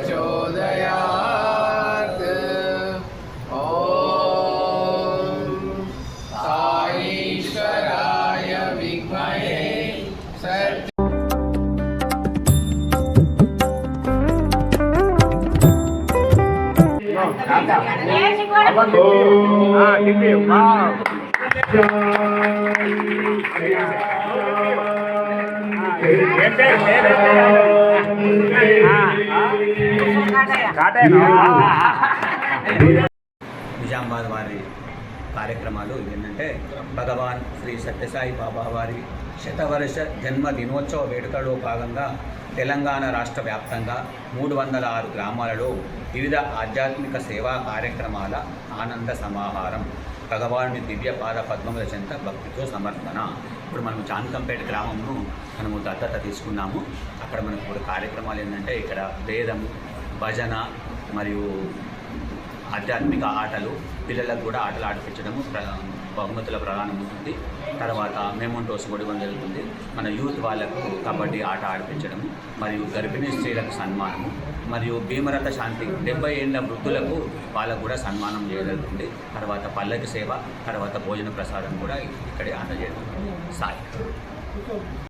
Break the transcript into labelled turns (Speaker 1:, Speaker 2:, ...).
Speaker 1: सर्वप्रचोदयात्। ॐ साईश्वराय विद्महे
Speaker 2: నిజామాబాద్ వారి కార్యక్రమాలు ఏంటంటే భగవాన్ శ్రీ సత్యసాయి బాబా వారి శతవర్ష జన్మ దినోత్సవ వేడుకలో భాగంగా తెలంగాణ రాష్ట్ర వ్యాప్తంగా 306 గ్రామాలలో వివిధ ఆధ్యాత్మిక సేవా కార్యక్రమాల ఆనంద సమాహారం భగవానుని దివ్య పాద పద్మముల చెంత భక్తితో సమర్పణ. ఇప్పుడు మనం చాంకంపేట గ్రామంను మనము దత్తత తీసుకున్నాము. అక్కడ మనకు ఇప్పుడు కార్యక్రమాలు ఏంటంటే ఇక్కడ వేదము, భజన మరియు ఆధ్యాత్మిక ఆటలు, పిల్లలకు కూడా ఆటలు ఆడిపించడము, బహుమతుల ప్రదానం ఉంటుంది. తర్వాత మెమోంటోస్ కూడా జరుగుతుంది. మన యూత్ వాళ్ళకు కబడ్డీ ఆట ఆడిపించడము, మరియు గర్భిణీ స్త్రీలకు సన్మానము, మరియు భీమరథ శాంతి 70 ఏళ్ళ వృద్ధులకు వాళ్ళకు కూడా సన్మానం చేయగలుగుతుంది. తర్వాత పల్లకి సేవ, తర్వాత భోజన ప్రసాదం కూడా ఇక్కడే అందజేస్తుంది. సాయి.